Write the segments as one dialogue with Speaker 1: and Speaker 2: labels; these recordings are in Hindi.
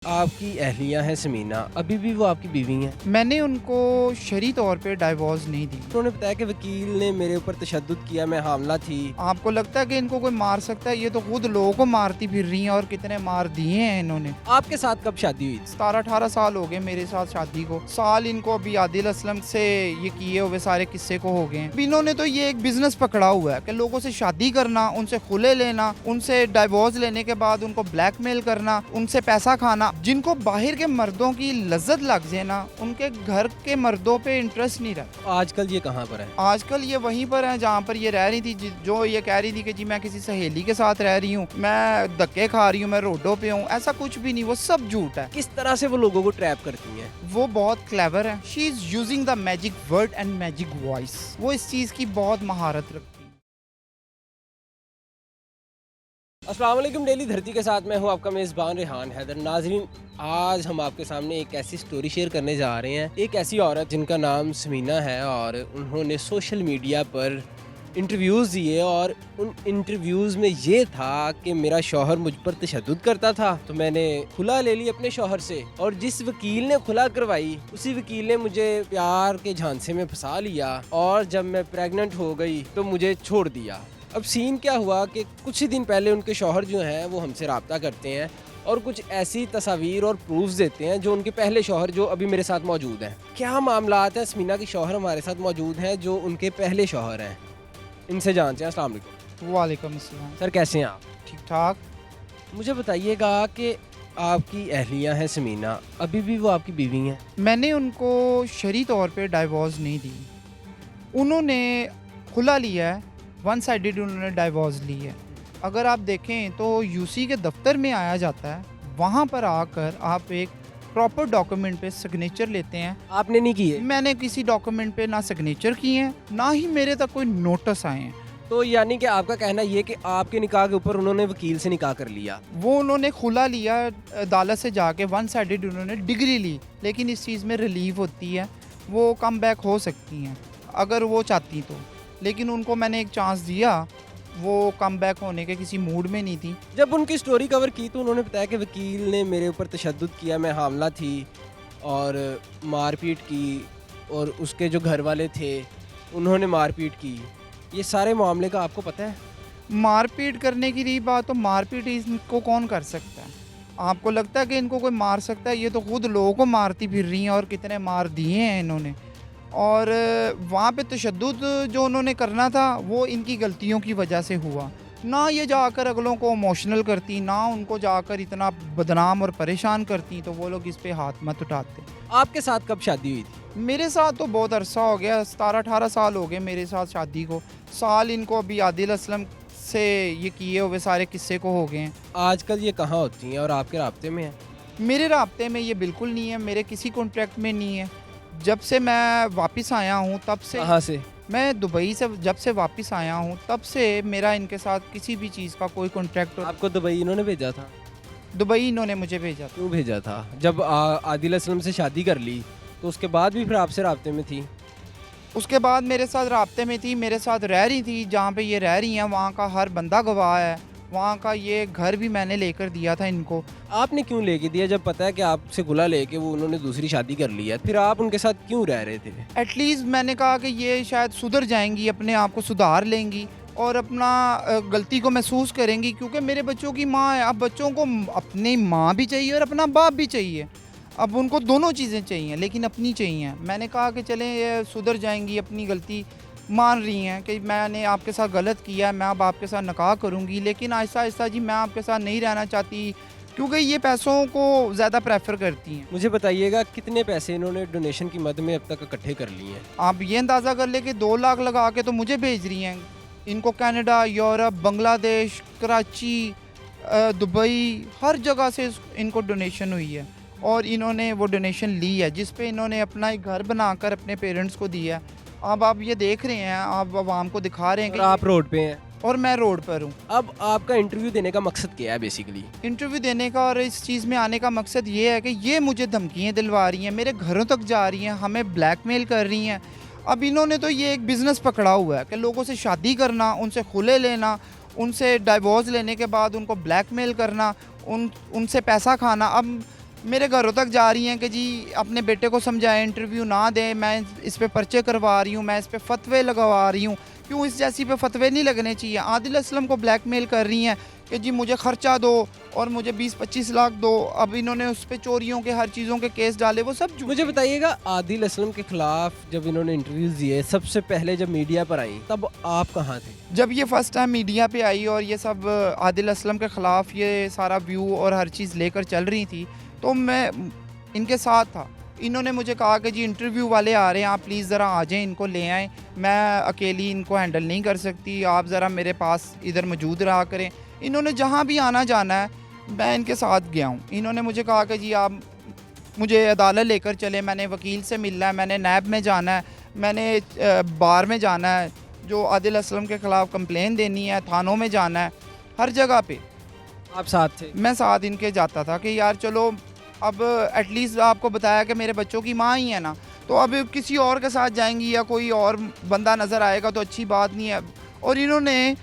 Speaker 1: आपकी अहलिया है समीना, अभी भी वो आपकी बीवी हैं।
Speaker 2: मैंने उनको शरई तौर पे डाइवोर्स नहीं दी।
Speaker 1: उन्होंने बताया कि वकील ने मेरे ऊपर तशद्दुद किया, मैं हामला थी।
Speaker 2: आपको लगता है कि इनको कोई मार सकता है? ये तो खुद लोगों को मारती फिर रही हैं और कितने मार दिए हैं इन्होंने।
Speaker 1: आपके साथ कब शादी हुई थी?
Speaker 2: 17-18 साल हो गए मेरे साथ शादी को। साल इनको अभी आदिल असलम से ये किए हुए सारे किस्से को हो गए हैं। अभी इन्होंने तो ये एक बिजनेस पकड़ा हुआ है कि लोगों से शादी करना, उनसे खुले लेना, उनसे डाइवोर्स लेने के बाद उनको ब्लैकमेल करना, उनसे पैसा खाना। जिनको बाहर के मर्दों की लज्जत लग जाए ना, उनके घर के मर्दों पे इंटरेस्ट नहीं रहा।
Speaker 1: आजकल ये कहाँ पर है?
Speaker 2: आजकल ये वहीं पर है जहाँ पर ये रह रही थी। जो ये कह रही थी कि जी मैं किसी सहेली के साथ रह रही हूँ, मैं धक्के खा रही हूँ, मैं रोडों पे हूँ, ऐसा कुछ भी नहीं, वो सब झूठ है।
Speaker 1: किस तरह से वो लोगों को ट्रैप करती हैं?
Speaker 2: वो बहुत क्लेवर है। She is using the magic word and magic voice. वो इस चीज की बहुत महारत रखती है।
Speaker 1: अस्सलाम वालेकुम, डेली धरती के साथ मैं हूँ आपका मेज़बान रेहान हैदर। नाजरीन, आज हम आपके सामने एक ऐसी स्टोरी शेयर करने जा रहे हैं। एक ऐसी औरत जिनका नाम समीना है और उन्होंने सोशल मीडिया पर इंटरव्यूज़ दिए और उन इंटरव्यूज़ में ये था कि मेरा शौहर मुझ पर तशद्दुद करता था, तो मैंने खुला ले ली अपने शौहर से, और जिस वकील ने खुला करवाई उसी वकील ने मुझे प्यार के झांसे में फंसा लिया, और जब मैं प्रेग्नेंट हो गई तो मुझे छोड़ दिया। अब सीन क्या हुआ कि कुछ ही दिन पहले उनके शौहर जो हैं वो हमसे रब्ता करते हैं और कुछ ऐसी तस्वीर और प्रूफ्स देते हैं जो उनके पहले शौहर जो अभी मेरे साथ मौजूद हैं। क्या मामलात हैं? समीना की शौहर हमारे साथ मौजूद हैं जो उनके पहले शौहर हैं, इनसे जानते हैं। अस्सलाम वालेकुम।
Speaker 2: वालेकुम अस्सलाम।
Speaker 1: सर, कैसे हैं आप?
Speaker 2: ठीक ठाक।
Speaker 1: मुझे बताइएगा कि आपकी अहलिया है समीना, अभी भी वो आपकी बीवी हैं?
Speaker 2: मैंने उनको शरई तौर पे डाइवोर्स नहीं दी। उन्होंने खुला लिया है, वन साइडेड उन्होंने डाइवोर्स ली है। अगर आप देखें तो यूसी के दफ्तर में आया जाता है, वहाँ पर आकर आप एक प्रॉपर डॉक्यूमेंट पे सिग्नेचर लेते हैं।
Speaker 1: आपने नहीं किए?
Speaker 2: मैंने किसी डॉक्यूमेंट पे ना सिग्नेचर किए हैं, ना ही मेरे तक कोई नोटिस आए हैं।
Speaker 1: तो यानी कि आपका कहना ये कि आपके निकाह के ऊपर उन्होंने वकील से निकाह कर लिया?
Speaker 2: वो उन्होंने खुला लिया, अदालत से जाके वन साइडेड उन्होंने डिग्री ली, लेकिन इस चीज़ में रिलीफ होती है, वो कम बैक हो सकती हैं अगर वो चाहती तो। लेकिन उनको मैंने एक चांस दिया, वो कम बैक होने के किसी मूड में नहीं थी।
Speaker 1: जब उनकी स्टोरी कवर की तो उन्होंने बताया कि वकील ने मेरे ऊपर तशद्दुद किया, मैं हामला थी और मारपीट की, और उसके जो घर वाले थे उन्होंने मारपीट की। ये सारे मामले का आपको पता है?
Speaker 2: मारपीट करने की रही बात, तो मारपीट इनको कौन कर सकता है? आपको लगता है कि इनको कोई मार सकता है? ये तो खुद लोगों को मारती फिर रही हैं और कितने मार दिए हैं इन्होंने। और वहाँ पे तशद्दुद जो उन्होंने करना था वो इनकी गलतियों की वजह से हुआ। ना ये जाकर अगलों को इमोशनल करती, ना उनको जाकर इतना बदनाम और परेशान करती, तो वो लोग इस पे हाथ मत उठाते।
Speaker 1: आपके साथ कब शादी हुई थी?
Speaker 2: मेरे साथ तो बहुत अरसा हो गया, 17-18 साल हो गए मेरे साथ शादी को। साल इनको अभी आदिल असलम से ये किए हुए सारे किस्से को हो गए हैं।
Speaker 1: आजकल ये कहाँ होती हैं और आपके राब्ते में हैं?
Speaker 2: मेरे राब्ते में ये बिल्कुल नहीं है, मेरे किसी कॉन्ट्रैक्ट में नहीं है। जब से मैं वापस आया हूँ तब से,
Speaker 1: कहाँ से?
Speaker 2: मैं दुबई से जब से वापस आया हूँ तब से मेरा इनके साथ किसी भी चीज़ का कोई कॉन्ट्रैक्ट।
Speaker 1: आपको दुबई इन्होंने भेजा था?
Speaker 2: दुबई इन्होंने मुझे भेजा था।
Speaker 1: क्यों भेजा था? जब आदिल असलम से शादी कर ली तो उसके बाद भी फिर आपसे राब्ते में थी?
Speaker 2: उसके बाद मेरे साथ राब्ते में थी, मेरे साथ रह रही थी। जहाँ पे ये रह रही हैं वहाँ का हर बंदा गवाह है। वहाँ का ये घर भी मैंने लेकर दिया था इनको।
Speaker 1: आपने क्यों लेके दिया जब पता है कि आपसे गुला लेके वो उन्होंने दूसरी शादी कर ली है? फिर आप उनके साथ क्यों रह रहे थे?
Speaker 2: एटलीस्ट मैंने कहा कि ये शायद सुधर जाएंगी, अपने आप को सुधार लेंगी और अपना गलती को महसूस करेंगी, क्योंकि मेरे बच्चों की माँ है। अब बच्चों को अपनी माँ भी चाहिए और अपना बाप भी चाहिए। अब उनको दोनों चीज़ें चाहिए, लेकिन अपनी चाहिए। मैंने कहा कि चलें ये सुधर जाएंगी, अपनी गलती मान रही हैं कि मैंने आपके साथ गलत किया है, मैं अब आपके साथ निकाह करूँगी, लेकिन आहिस्ता आहिस्ता जी मैं आपके साथ नहीं रहना चाहती, क्योंकि ये पैसों को ज़्यादा प्रेफर करती हैं।
Speaker 1: मुझे बताइएगा कितने पैसे इन्होंने डोनेशन की मद में अब तक इकट्ठे कर लिए हैं?
Speaker 2: आप ये अंदाज़ा कर ले कि 2 लाख लगा के तो मुझे भेज रही हैं। इनको Canada, Europe, Bangladesh, Karachi, Dubai, हर जगह से इनको डोनेशन हुई है और इन्होंने वो डोनेशन ली है, जिस पे इन्होंने अपना एक घर बनाकर अपने पेरेंट्स को दिया है। अब आप ये देख रहे हैं, आप आवाम को दिखा रहे हैं
Speaker 1: और
Speaker 2: कि
Speaker 1: आप रोड पे हैं।
Speaker 2: और मैं रोड पर हूँ।
Speaker 1: अब आपका इंटरव्यू देने का मकसद क्या है बेसिकली?
Speaker 2: इंटरव्यू देने का और इस चीज़ में आने का मकसद ये है कि ये मुझे धमकियाँ दिलवा रही हैं, मेरे घरों तक जा रही हैं, हमें ब्लैकमेल कर रही हैं। अब इन्होंने तो ये एक बिज़नेस पकड़ा हुआ है कि लोगों से शादी करना, उनसे खुले लेना, उनसे डाइवोर्स लेने के बाद उनको ब्लैकमेल करना, उनसे पैसा खाना। अब मेरे घरों तक जा रही हैं कि जी अपने बेटे को समझाएं, इंटरव्यू ना दें, मैं इस पे पर्चे करवा रही हूँ, मैं इस पे फतवे लगवा रही हूँ। क्यों इस जैसी पे फतवे नहीं लगने चाहिए। आदिल असलम को ब्लैकमेल कर रही हैं कि जी मुझे खर्चा दो और मुझे 20-25 लाख दो। अब इन्होंने उस पे चोरियों के हर चीज़ों के केस डाले, वो सब
Speaker 1: मुझे बताइएगा, आदिल असलम के खिलाफ जब इन्होंने इंटरव्यूज दिए सबसे पहले जब मीडिया पर आई, तब आप कहाँ थे?
Speaker 2: जब ये फर्स्ट टाइम मीडिया पे आई और ये सब आदिल असलम के ख़िलाफ़ ये सारा व्यू और हर चीज़ लेकर चल रही थी, तो मैं इनके साथ था। इन्होंने मुझे कहा कि जी इंटरव्यू वाले आ रहे हैं, आप प्लीज़ ज़रा आ जाएँ, इनको ले आएँ, मैं अकेली इनको हैंडल नहीं कर सकती, आप ज़रा मेरे पास इधर मौजूद रहा करें। इन्होंने जहाँ भी आना जाना है मैं इनके साथ गया हूँ। इन्होंने मुझे कहा कि जी आप मुझे अदालत लेकर चले, मैंने वकील से मिलना है, मैंने नैब में जाना है, मैंने बार में जाना है, जो आदिल असलम के ख़िलाफ़ कंप्लेन देनी है, थानों में जाना है, हर जगह पे
Speaker 1: आप साथ थे?
Speaker 2: मैं साथ इनके जाता था कि यार चलो अब एटलीस्ट आपको बताया कि मेरे बच्चों की माँ ही है ना, तो अब किसी और के साथ जाएंगी या कोई और बंदा नज़र आएगा तो अच्छी बात नहीं है। और इन्होंने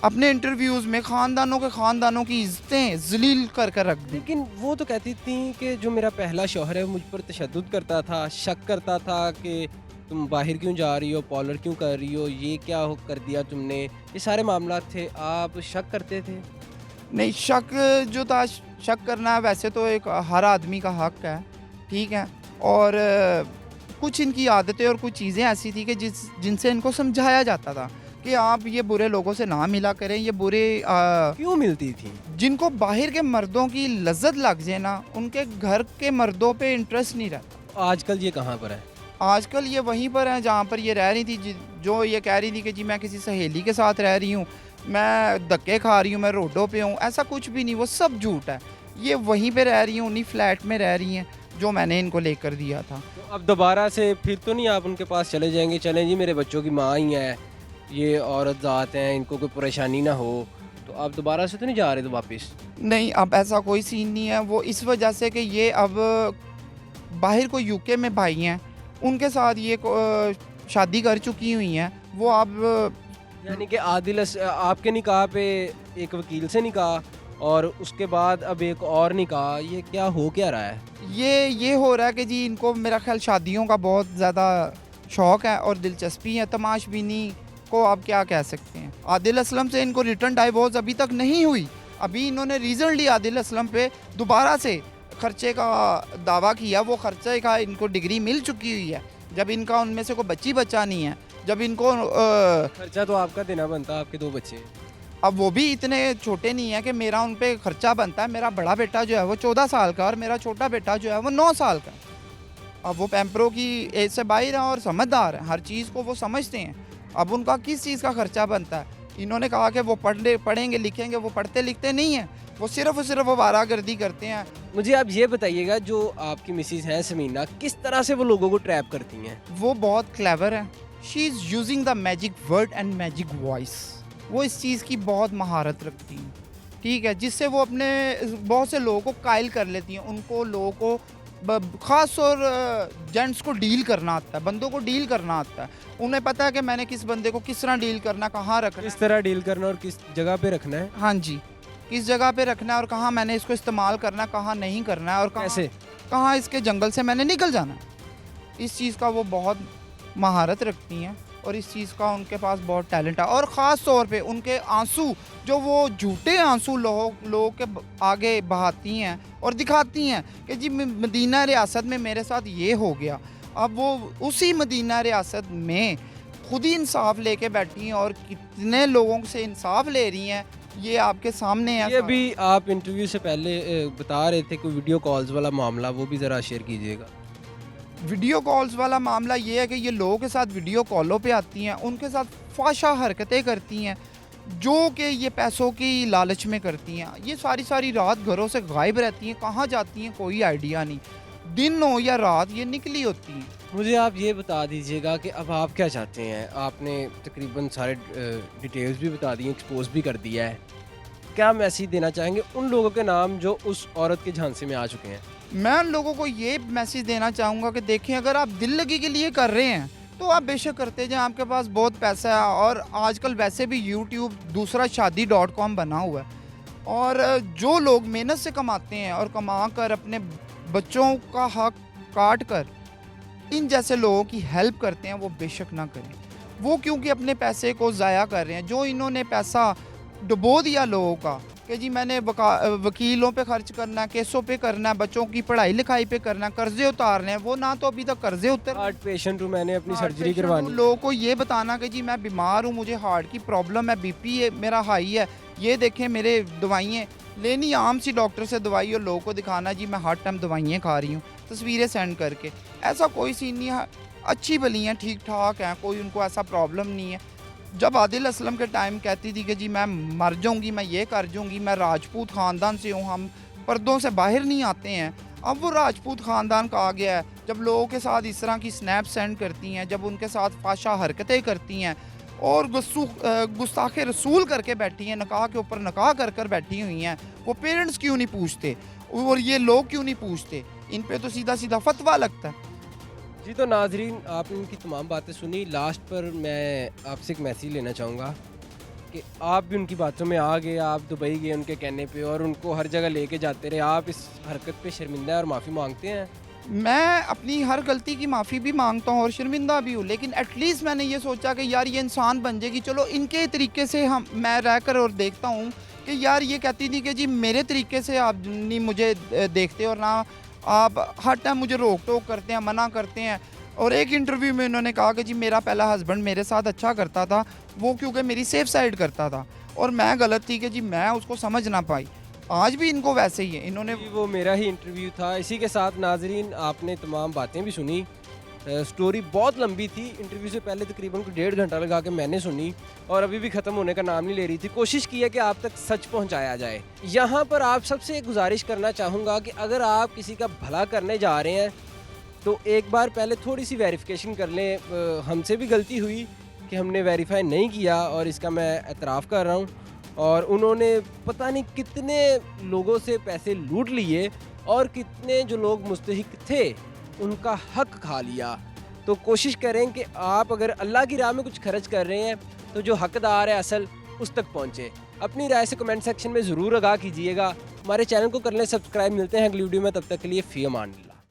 Speaker 2: अपने इंटरव्यूज़ में ख़ानदानों की इज़्ज़तें ज़लील कर कर रख दी।
Speaker 1: लेकिन वो तो कहती थी कि जो मेरा पहला शौहर है मुझ पर तशद्दुद करता था, शक करता था कि तुम बाहर क्यों जा रही हो, पॉलर क्यों कर रही हो, ये क्या हो कर दिया तुमने, ये सारे मामला थे। आप शक करते थे?
Speaker 2: नहीं, शक जो था, शक करना वैसे तो एक हर आदमी का हक है, ठीक है। और कुछ इनकी आदतें और कुछ चीज़ें ऐसी थी कि जिनसे इनको समझाया जाता था कि आप ये बुरे लोगों से ना मिला करें, ये बुरे
Speaker 1: क्यों मिलती थी?
Speaker 2: जिनको बाहर के मर्दों की लज्जत लग जाए ना, उनके घर के मर्दों पे इंटरेस्ट नहीं रहता।
Speaker 1: आजकल ये कहाँ पर है?
Speaker 2: आजकल ये वहीं पर है जहाँ पर ये रह रही थी, जो ये कह रही थी कि जी मैं किसी सहेली के साथ रह रही हूँ, मैं धक्के खा रही हूँ, मैं रोडों पे हूँ, ऐसा कुछ भी नहीं, वो सब झूठ है। ये वहीं पे रह रही हैं, उन्हीं फ्लैट में रह रही हैं जो मैंने इनको लेकर दिया था।
Speaker 1: तो अब दोबारा से फिर तो नहीं आप उनके पास चले जाएंगे, चलें जी मेरे बच्चों की माँ ही है, ये औरत ज़ात हैं, इनको कोई परेशानी ना हो, तो आप दोबारा से तो नहीं जा रहे तो वापस?
Speaker 2: नहीं, अब ऐसा कोई सीन नहीं है। वो इस वजह से कि ये अब बाहर को यूके में भाई हैं, उनके साथ ये शादी कर चुकी हुई हैं, वो अब
Speaker 1: यानी कि आपके निकाह पे एक वकील से निकाह और उसके बाद अब एक और निकाह, ये क्या हो क्या रहा है?
Speaker 2: ये हो रहा है कि जी इनको मेरा ख्याल शादियों का बहुत ज़्यादा शौक़ है और दिलचस्पी है, तमाशबीनी को आप क्या कह सकते हैं। आदिल असलम से इनको रिटर्न डाइवोर्स अभी तक नहीं हुई। अभी इन्होंने रिसेंटली आदिल असलम पे दोबारा से खर्चे का दावा किया, वो खर्चे का इनको डिग्री मिल चुकी हुई है। जब इनका उनमें से कोई बच्चा नहीं है, जब इनको
Speaker 1: खर्चा तो आपका देना बनता, आपके 2 बच्चे हैं।
Speaker 2: अब वो भी इतने छोटे नहीं है कि मेरा उन पे खर्चा बनता है। मेरा बड़ा बेटा जो है वो 14 साल का और मेरा छोटा बेटा जो है वो 9 साल का। अब वो पैम्परों की एज से बाहर है और समझदार है, हर चीज़ को वो समझते हैं। अब उनका किस चीज़ का खर्चा बनता है? इन्होंने कहा कि वो पढ़ेंगे लिखेंगे, वो पढ़ते लिखते नहीं हैं, वो सिर्फ़ और सिर्फ आवारागर्दी करते हैं।
Speaker 1: मुझे आप ये बताइएगा, जो आपकी मिसेज़ हैं समीना, किस तरह से वो लोगों को ट्रैप करती हैं?
Speaker 2: वो बहुत क्लेवर है। She is using the magic word and magic voice. वो इस चीज़ की बहुत महारत रखती हैं, ठीक है, जिससे वो अपने बहुत से लोगों को कायल कर लेती हैं। उनको लोगों को ख़ास और जेंट्स को डील करना आता है, बंदों को डील करना आता है। उन्हें पता है कि मैंने किस बंदे को किस तरह डील करना, कहाँ रखना
Speaker 1: किस तरह डील करना और किस जगह पे रखना है।
Speaker 2: हाँ जी, किस जगह पे रखना है और कहाँ मैंने इसको इस्तेमाल करना, कहाँ नहीं करना है और
Speaker 1: कैसे?
Speaker 2: कहाँ इसके जंगल से मैंने निकल जाना है। इस चीज़ का वो बहुत महारत रखती हैं और इस चीज़ का उनके पास बहुत टैलेंट है। और ख़ास तौर पे उनके आंसू, जो वो झूठे आंसू लोगों के आगे बहाती हैं और दिखाती हैं कि जी मदीना रियासत में मेरे साथ ये हो गया। अब वो उसी मदीना रियासत में खुद ही इंसाफ लेके बैठी हैं और कितने लोगों से इंसाफ ले रही हैं, ये आपके सामने है।
Speaker 1: ये भी आप इंटरव्यू से पहले बता रहे थे कोई वीडियो कॉल्स वाला मामला, वो भी ज़रा शेयर कीजिएगा।
Speaker 2: वीडियो कॉल्स वाला मामला ये है कि ये लोगों के साथ वीडियो कॉलों पे आती हैं, उनके साथ फाशा हरकतें करती हैं जो कि ये पैसों की लालच में करती हैं। ये सारी रात घरों से गायब रहती हैं, कहाँ जाती हैं कोई आइडिया नहीं, दिन हो या रात ये निकली होती हैं।
Speaker 1: मुझे आप ये बता दीजिएगा कि अब आप क्या चाहते हैं? आपने तकरीबन सारे डिटेल्स भी बता दी, एक्सपोज भी कर दिया है। क्या मैसेज देना चाहेंगे उन लोगों के नाम जो उस औरत के झांसे में आ चुके हैं?
Speaker 2: मैं उन लोगों को ये मैसेज देना चाहूँगा कि देखें, अगर आप दिल लगी के लिए कर रहे हैं तो आप बेशक करते जाएं, आपके पास बहुत पैसा है। और आजकल वैसे भी यूट्यूब दूसरा शादी.com बना हुआ है, और जो लोग मेहनत से कमाते हैं और कमा कर अपने बच्चों का हक काट कर इन जैसे लोगों की हेल्प करते हैं, वो बेशक ना करें। वो क्योंकि अपने पैसे को ज़ाया कर रहे हैं। जो इन्होंने पैसा डुबो दिया लोगों का कि जी मैंने वकीलों पे खर्च करना है, केसों पे करना है, बच्चों की पढ़ाई लिखाई पे करना है, कर्जे उतारने हैं, वो ना तो अभी तक कर्जे उतर
Speaker 1: हार्ट पेशेंट हूँ, मैंने अपनी
Speaker 2: हार्ट
Speaker 1: सर्जरी
Speaker 2: पेशेंट
Speaker 1: करवानी
Speaker 2: हूँ,
Speaker 1: है।
Speaker 2: लोगों को ये बताना कि जी मैं बीमार हूँ, मुझे हार्ट की प्रॉब्लम है, बीपी है मेरा हाई है, ये देखें मेरे दवाइयाँ लेनी, आम सी डॉक्टर से दवाई, और लोगों को दिखाना जी मैं हर टाइम दवाइयाँ खा रही हूँ, तस्वीरें सेंड करके। ऐसा कोई सीन नहीं है, अच्छी भली हैं, ठीक ठाक हैं, कोई उनको ऐसा प्रॉब्लम नहीं है। जब आदिल असलम के टाइम कहती थी कि जी मैं मर जाऊंगी, मैं ये कर जाऊंगी, मैं राजपूत ख़ानदान से हूँ, हम पर्दों से बाहर नहीं आते हैं, अब वो राजपूत ख़ानदान का आ गया है। जब लोगों के साथ इस तरह की स्नैप सेंड करती हैं, जब उनके साथ फाशा हरकतें करती हैं और गुस्ताखे रसूल करके बैठी हैं, नकाह के ऊपर नकाह कर कर बैठी हुई हैं, वो पेरेंट्स क्यों नहीं पूछते और ये लोग क्यों नहीं पूछते? इन पे तो सीधा सीधा फतवा लगता है।
Speaker 1: जी, तो नाजरीन आपने इनकी तमाम बातें सुनी। लास्ट पर मैं आपसे एक मैसेज लेना चाहूँगा कि आप भी उनकी बातों में आ गए, आप दुबई गए उनके कहने पे और उनको हर जगह लेके जाते रहे, आप इस हरकत पे शर्मिंदा और माफ़ी मांगते हैं?
Speaker 2: मैं अपनी हर गलती की माफ़ी भी मांगता हूँ और शर्मिंदा भी हूँ, लेकिन एटलीस्ट मैंने ये सोचा कि यार ये इंसान बन जाएगी, चलो इनके तरीके से हम मैं रह कर और देखता हूँ कि यार ये कहती थी कि जी मेरे तरीके से आप नहीं मुझे देखते और ना आप हर टाइम मुझे रोक टोक करते हैं, मना करते हैं। और एक इंटरव्यू में उन्होंने कहा कि जी मेरा पहला हस्बैंड मेरे साथ अच्छा करता था, वो क्योंकि मेरी सेफ साइड करता था और मैं गलत थी कि जी मैं उसको समझ ना पाई। आज भी इनको वैसे ही है, इन्होंने
Speaker 1: जी, वो मेरा ही इंटरव्यू था। इसी के साथ नाजरीन आपने तमाम बातें भी सुनी। स्टोरी बहुत लंबी थी, इंटरव्यू से पहले तकरीबन 1.5 घंटा लगा के मैंने सुनी और अभी भी ख़त्म होने का नाम नहीं ले रही थी। कोशिश की है कि आप तक सच पहुंचाया जाए। यहाँ पर आप सबसे एक गुजारिश करना चाहूँगा कि अगर आप किसी का भला करने जा रहे हैं तो एक बार पहले थोड़ी सी वेरिफिकेशन कर लें। हमसे भी गलती हुई कि हमने वेरीफाई नहीं किया और इसका मैं एतराफ़ कर रहा हूँ। और उन्होंने पता नहीं कितने लोगों से पैसे लूट लिए और कितने जो लोग मुस्तहिक थे उनका हक खा लिया। तो कोशिश करें कि आप अगर अल्लाह की राह में कुछ खर्च कर रहे हैं तो जो हकदार है असल उस तक पहुँचे। अपनी राय से कमेंट सेक्शन में ज़रूर आगाह कीजिएगा। हमारे चैनल को कर लें सब्सक्राइब। मिलते हैं अगली वीडियो में, तब तक के लिए फ़ी अमान अल्लाह।